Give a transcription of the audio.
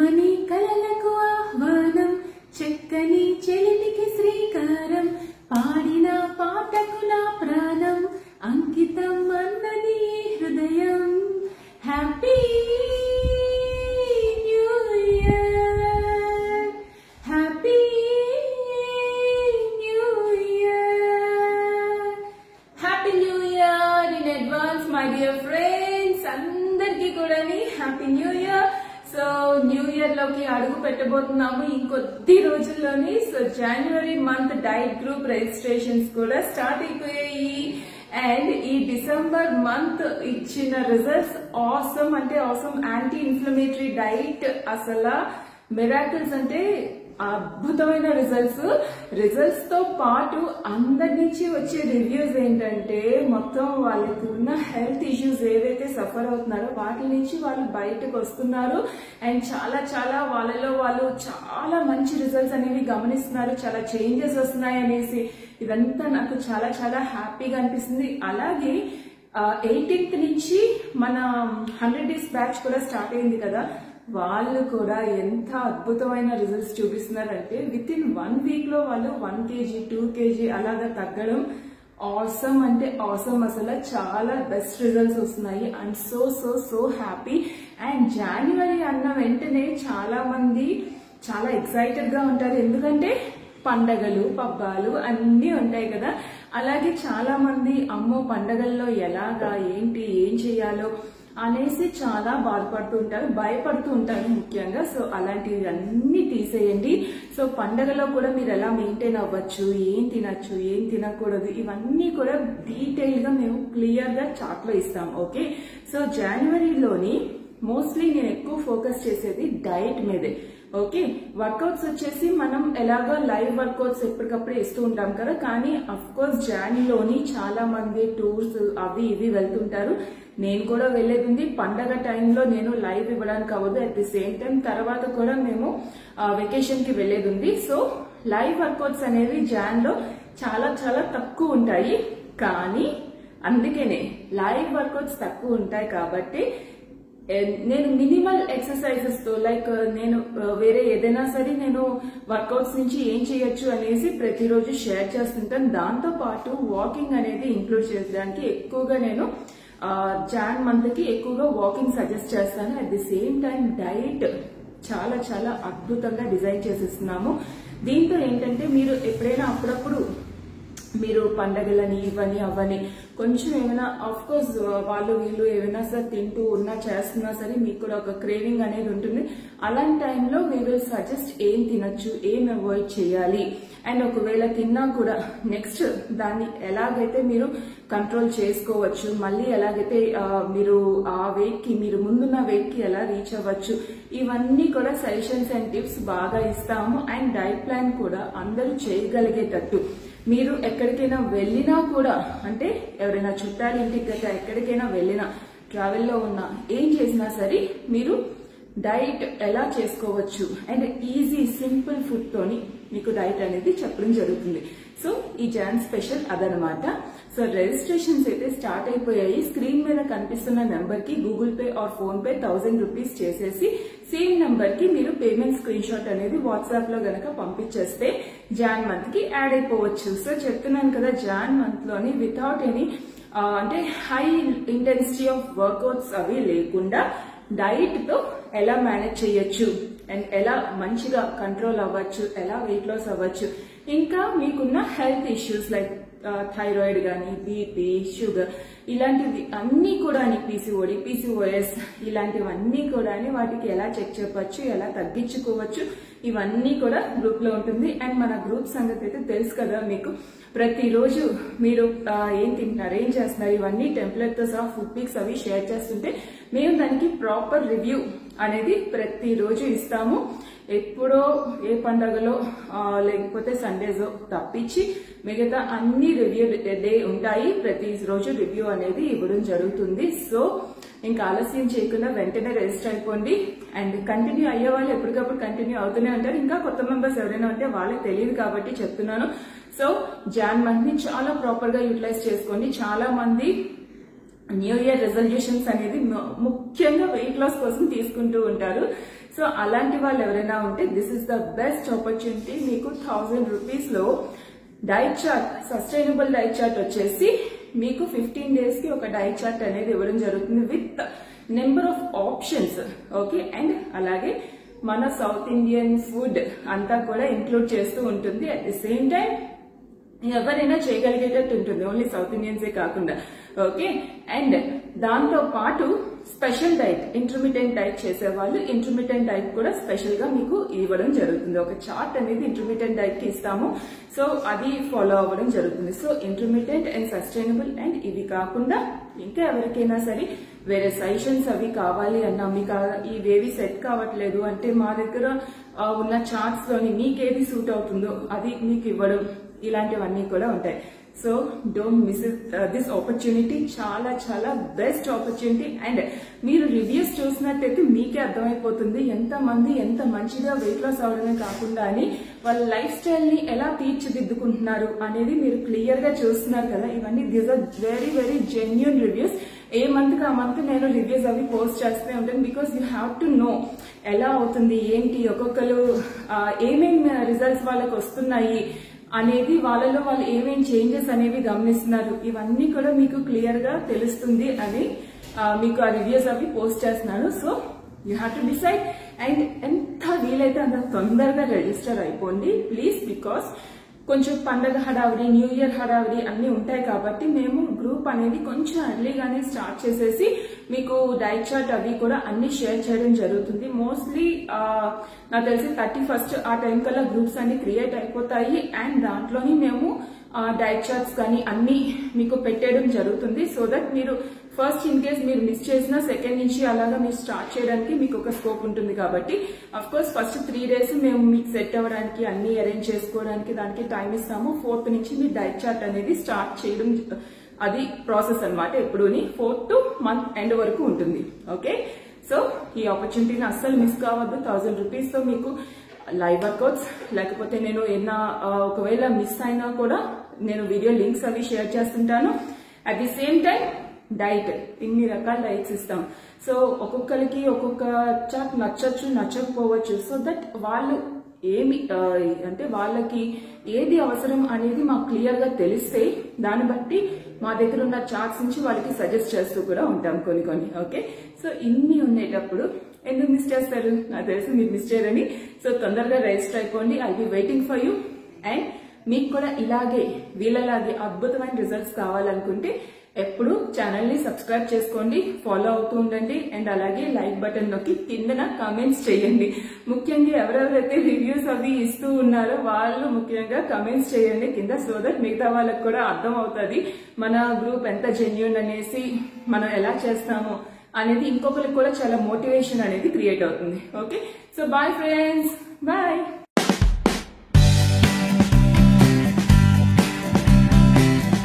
కమ్మని కలలకు ఆహ్వానం చక్కని చెలిమికి శ్రీకారం పాడిన పాటకు నా ప్రాణం అంకితం అన్నది హృదయం happy new year happy new year happy new year in advance my dear friends అందరికీ కూడా happy new year. So new year లోకి అడుగు పెట్టబోతున్నాము ఇంకొద్ది రోజుల్లోని. సో జనవరి మంత్ డైట్ గ్రూప్ రిజిస్ట్రేషన్స్ కూడా స్టార్ట్ అయిపోయాయి అండ్ ఈ డిసెంబర్ మంత్ ఇచ్చిన రిజల్ట్స్ ఆసమ్ అంటే ఆసమ్ యాంటీ ఇన్ఫ్లమేటరీ డైట్ అసలు మిరాకిల్స్ అంటే అద్భుతమైన రిజల్ట్స్ తో పాటు అందరి నుంచి వచ్చే రివ్యూస్ ఏంటంటే మొత్తం వాళ్ళకి ఉన్న హెల్త్ ఇష్యూస్ ఏవైతే సఫర్ అవుతున్నారో వాటి నుంచి వాళ్ళు బయటకు వస్తున్నారు అండ్ చాలా చాలా వాళ్ళలో వాళ్ళు చాలా మంచి రిజల్ట్స్ అనేవి గమనిస్తున్నారు, చాలా చేంజెస్ వస్తున్నాయి అనేసి ఇదంతా నాకు చాలా చాలా హ్యాపీగా అనిపిస్తుంది. అలాగే 18th నుంచి మన 100 days బ్యాచ్ కూడా స్టార్ట్ అయింది కదా, వాళ్ళు కూడా ఎంత అద్భుతమైన రిజల్ట్స్ చూపిస్తున్నారంటే విత్ ఇన్ 1 week లో వాళ్ళు 1 kg 2 kg అలాగా తగ్గడం ఆసమ్ అంటే ఆసమ్. అసలు చాలా బెస్ట్ రిజల్ట్స్ వస్తున్నాయి. I'm so so so happy. And జనవరి అన్న వెంటనే చాలా మంది చాలా ఎక్సైటెడ్ గా ఉంటారు, ఎందుకంటే పండగలు పబ్బాలు అన్నీ ఉంటాయి కదా. అలాగే చాలా మంది అమ్మో పండగల్లో ఎలాగా ఏంటి ఏం చేయాలో అనేసి చాలా బాధపడుతూ ఉంటారు, భయపడుతూ ఉంటారు ముఖ్యంగా. సో అలాంటివి అన్ని తీసేయండి. సో పండగలో కూడా మీరు ఎలా మెయింటైన్ అవ్వచ్చు, ఏం తినచ్చు ఏం తినకూడదు ఇవన్నీ కూడా డీటెయిల్ గా మేము క్లియర్ గా చార్ట్ లో ఇస్తాం. ఓకే, సో జనవరిలోని మోస్ట్లీ నేను ఎక్కువ ఫోకస్ చేసేది డైట్ మీదే. ఓకే, వర్కౌట్స్ వచ్చేసి మనం ఎలాగో లైవ్ వర్కౌట్స్ ఎప్పటికప్పుడు ఇస్తూ ఉంటాం కదా, కానీ అఫ్ కోర్స్ జాన్లోని చాలా మంది టూర్స్ అవి ఇవి వెళ్తుంటారు. నేను కూడా వెళ్లేది ఉంది. పండగ టైంలో నేను లైవ్ ఇవ్వడానికి అవ్వదు, అట్ ది సేమ్ టైం తర్వాత కూడా మేము వెకేషన్ కి వెళ్లేది ఉంది. సో లైవ్ వర్కౌట్స్ అనేవి జాన్ లో చాలా చాలా తక్కువ ఉంటాయి, కానీ అందుకనే లైవ్ వర్కౌట్స్ తక్కువ ఉంటాయి కాబట్టి నేను మినిమల్ ఎక్సర్సైజెస్ తో లైక్ నేను వేరే ఏదైనా సరే నేను వర్కౌట్స్ నుంచి ఏం చేయొచ్చు అనేసి ప్రతిరోజు షేర్ చేస్తుంటాను. దాంతో పాటు వాకింగ్ అనేది ఇంక్లూడ్ చేయడానికి ఎక్కువగా నేను జాన్ మంత్ కి ఎక్కువగా వాకింగ్ సజెస్ట్ చేస్తాను. At the same time diet చాలా చాలా అద్భుతంగా డిజైన్ చేసేస్తున్నాము. దీంతో ఏంటంటే మీరు ఎప్పుడైనా అప్పుడప్పుడు మీరు పండగలని ఇవని అవని కొంచెం ఏమైనా ఆఫ్ కోర్స్ వాళ్ళు వీళ్ళు ఏమైనా సరే తింటూ ఉన్నా చేస్తున్నా సరే మీకు కూడా ఒక క్రేవింగ్ అనేది ఉంటుంది. అలాంటి టైంలో వీ విల్ సజెస్ట్ ఏం తినొచ్చు, ఏం అవాయిడ్ చేయాలి అండ్ ఒకవేళ తిన్నా కూడా నెక్స్ట్ దాన్ని ఎలాగైతే మీరు కంట్రోల్ చేసుకోవచ్చు, మళ్ళీ ఎలాగైతే మీరు ఆ వెయిట్ కి మీరు ముందున్న వెయిట్ కి ఎలా రీచ్ అవ్వచ్చు, ఇవన్నీ కూడా సజెషన్స్ అండ్ టిప్స్ బాగా ఇస్తాము. అండ్ డైట్ ప్లాన్ కూడా అందరూ చేయగలిగేటట్టు మీరు ఎక్కడికైనా వెళ్ళినా కూడా అంటే ఎవరైనా చుట్టాలి ఇంటికి గట్రా ఎక్కడికైనా వెళ్ళినా ట్రావెల్లో ఉన్నా ఏం చేసినా సరే మీరు డైట్ ఎలా చేసుకోవచ్చు అండ్ ఈజీ సింపుల్ ఫుడ్ తోని మీకు డైట్ అనేది చెప్పడం జరుగుతుంది. సో ఈ జాన్ స్పెషల్ అదనమాట. సో రిజిస్ట్రేషన్స్ అయితే స్టార్ట్ అయిపోయాయి. స్క్రీన్ మీద కనిపిస్తున్న నెంబర్ కి Google pay or PhonePe 1000 rupees చేసేసి సేమ్ నెంబర్ కి మీరు పేమెంట్ స్క్రీన్ షాట్ అనేది వాట్సాప్ లో గనక పంపించేస్తే జాన్ మంత్ కి యాడ్ అయిపోవచ్చు. సో చెప్తున్నాను కదా, జాన్ మంత్ లోని వితౌట్ ఎనీ అంటే హై ఇంటెన్సిటీ ఆఫ్ వర్కౌట్స్ అవి లేకుండా డైట్ తో ఎలా మేనేజ్ చేయొచ్చు అండ్ ఎలా మంచిగా కంట్రోల్ అవ్వచ్చు, ఎలా వెయిట్ లాస్ అవ్వచ్చు, ఇంకా మీకున్న హెల్త్ ఇష్యూస్ లైక్ థైరాయిడ్ గానీ బీపీ షుగర్ ఇలాంటివి అన్ని కూడా పీసీఓడి పీసీఓఎస్ ఇలాంటివన్నీ కూడా వాటికి ఎలా చెక్ చెప్పచ్చు, ఎలా తగ్గించుకోవచ్చు, ఇవన్నీ కూడా గ్రూప్ లో ఉంటుంది. అండ్ మన గ్రూప్ సంగతి అయితే తెలుసు కదా మీకు, ప్రతిరోజు మీరు ఏం తింటున్నారు ఏం చేస్తున్నారు ఇవన్నీ టెంప్లెట్ తో సహా ఫుడ్ పిక్స్ అవి షేర్ చేస్తుంటే మేము దానికి ప్రాపర్ రివ్యూ అనేది ప్రతిరోజు ఇస్తాము. ఎప్పుడో ఏ పండగలో లేకపోతే సండేస్ తప్పించి మిగతా అన్ని రివ్యూ డే ఉంటాయి. ప్రతి రోజు రివ్యూ అనేది ఇవ్వడం జరుగుతుంది. సో ఇంకా ఆలస్యం చేయకుండా వెంటనే రిజిస్టర్ అయిపోండి. అండ్ కంటిన్యూ అయ్యే వాళ్ళు ఎప్పటికప్పుడు కంటిన్యూ అవుతూనే ఉంటారు. ఇంకా కొత్త మెంబర్స్ ఎవరైనా ఉంటే వాళ్ళకి తెలియదు కాబట్టి చెప్తున్నాను. సో జాన్ మంత్ ని చాలా ప్రాపర్ గా యూటిలైజ్ చేసుకోండి. చాలా మంది న్యూ ఇయర్ రెజల్యూషన్స్ అనేది ముఖ్యంగా వెయిట్ లాస్ కోసం తీసుకుంటూ ఉంటారు. సో అలాంటి వాళ్ళు ఎవరైనా ఉంటే this is the best opportunity. మీకు 1000 రూపీస్ లో diet chart, sustainable diet chart వచ్చేసి మీకు 15 days కి ఒక డైట్ చార్ట్ అనేది ఇవ్వడం జరుగుతుంది with number of options. Okay, and అలాగే మన సౌత్ ఇండియన్ ఫుడ్ అంతా కూడా ఇంక్లూడ్ చేస్తూ ఉంటుంది. అట్ ది సేమ్ టైం ఎవరైనా చేయగలిగేటట్టు ఉంటుంది, ఓన్లీ సౌత్ ఇండియన్సే కాకుండా. ఓకే, అండ్ దాంతో పాటు స్పెషల్ డైట్, ఇంటర్మీడియట్ డైట్ చేసే వాళ్ళు ఇంటర్మీడియట్ డైట్ కూడా స్పెషల్ గా మీకు ఇవ్వడం జరుగుతుంది. ఒక చార్ట్ అనేది ఇంటర్మీడియట్ డైట్ కి ఇస్తాము, సో అది ఫాలో అవ్వడం జరుగుతుంది. So intermediate and sustainable, and ఇవి కాకుండా ఇంకా ఎవరికైనా సరే వేరే సజెషన్స్ అవి కావాలి అన్నా, మీకు ఇవేవి సెట్ కావట్లేదు అంటే మా దగ్గర ఉన్న చార్ట్స్ లోని మీకేది సూట్ అవుతుందో అది మీకు ఇవ్వడం, ఇలాంటివన్నీ కూడా ఉంటాయి. So don't miss this opportunity. చాలా చాలా బెస్ట్ ఆపర్చునిటీ. అండ్ మీరు రివ్యూస్ చూసినట్టయితే మీకే అర్థమైపోతుంది ఎంత మంది ఎంత మంచిగా వెయిట్ లాస్ అవడమే కాకుండా అని వాళ్ళ లైఫ్ స్టైల్ ని ఎలా తీర్చిదిద్దుకుంటున్నారు అనేది మీరు క్లియర్ గా చూస్తున్నారు కదా. ఇవన్నీ these are very very genuine reviews. ఏ మంత్ కి ఆ మంత్ నేను రివ్యూస్ అవి పోస్ట్ చేస్తూనే ఉంటాను. Because you have to know ఎలా అవుతుంది ఏంటి, ఒక్కొక్కరు ఏమేమి రిజల్ట్స్ వాళ్ళకి వస్తున్నాయి అనేది, వాళ్ళలో వాళ్ళు ఏమేం చేంజెస్ అనేవి గమనిస్తున్నారు, ఇవన్నీ కూడా మీకు క్లియర్ గా తెలుస్తుంది అని మీకు ఆ రివ్యూస్ అవి పోస్ట్ చేస్తున్నాను. So you have to decide. And ఎంత వీలైతే అంత తొందరగా రిజిస్టర్ అయిపోండి ప్లీజ్. బికాస్ కొంచెం పండగ హడావిడి, న్యూ ఇయర్ హడావిడి అన్ని ఉంటాయి కాబట్టి మేము గ్రూప్ అనేది కొంచెం ఎర్లీగానే స్టార్ట్ చేసేసి మీకు డైట్ చార్ట్ అవి కూడా అన్ని షేర్ చేయడం జరుగుతుంది. మోస్ట్లీ నాకు తెలిసి 31st ఆ టైం కల్లా గ్రూప్స్ అన్ని క్రియేట్ అయిపోతాయి. అండ్ దాంట్లోని మేము డైట్ చార్ట్స్ కానీ అన్ని మీకు పెట్టేయడం జరుగుతుంది. సో దట్ మీరు ఫస్ట్ ఇన్ కేస్ మీరు మిస్ చేసిన సెకండ్ నుంచి అలాగా మీరు స్టార్ట్ చేయడానికి మీకు ఒక స్కోప్ ఉంటుంది. కాబట్టి అఫ్ కోర్స్ ఫస్ట్ 3 days మేము మీకు సెట్ అవ్వడానికి, అన్ని అరేంజ్ చేసుకోవడానికి దానికి టైం ఇస్తాము. 4th నుంచి మీ డైట్ చార్ట్ అనేది స్టార్ట్ చేయడం, అది ప్రాసెస్ అనమాట. ఎప్పుడుని 4th to month ఎండ్ వరకు ఉంటుంది. ఓకే, సో ఈ ఆపర్చునిటీని అస్సలు మిస్ కావద్దు. 1000 రూపీస్ తో మీకు లైవ్ వర్కౌట్స్, లేకపోతే నేను ఏదైనా ఒకవేళ మిస్ అయినా కూడా నేను వీడియో లింక్స్ అవి షేర్ చేస్తుంటాను. At the same time diet, ఇన్ని రకాల డైట్స్ ఇస్తాం. సో ఒక్కొక్కరికి ఒక్కొక్క చార్ట్ నచ్చచ్చు, నచ్చకపోవచ్చు. సో దట్ వాళ్ళు ఏమి అంటే వాళ్ళకి ఏది అవసరం అనేది మాకు క్లియర్ గా తెలిస్తే దాన్ని బట్టి మా దగ్గర ఉన్న చార్ట్స్ నుంచి వాళ్ళకి సజెస్ట్ చేస్తూ కూడా ఉంటాం కొన్ని. ఓకే, సో ఇన్ని ఉండేటప్పుడు ఎందుకు మిస్ చేస్తారు? నాకు తెలిసి మీరు మిస్ చేయరని. సో తొందరగా రిజిస్టర్ అయిపోండి. I be waiting for you. And మీకు కూడా ఇలాగే వీళ్ళలాగే అద్భుతమైన రిజల్ట్స్ కావాలనుకుంటే ఎప్పుడు ఛానల్ ని సబ్స్క్రైబ్ చేసుకోండి, ఫాలో అవుతూ ఉండండి. అండ్ అలాగే లైక్ బటన్ నొక్కి కిందన కామెంట్స్ చేయండి. ముఖ్యంగా ఎవరెవరైతే రివ్యూస్ అవి ఇస్తూ ఉన్నారో వాళ్ళు ముఖ్యంగా కామెంట్స్ చేయండి కింద. సో దట్ మిగతా వాళ్ళకి కూడా అర్థం అవుతుంది మన గ్రూప్ ఎంత జెన్యూన్ అనేసి, మనం ఎలా చేస్తామో అనేది ఇంకొకరికి కూడా చాలా మోటివేషన్ అనేది క్రియేట్ అవుతుంది. Okay, so bye friends.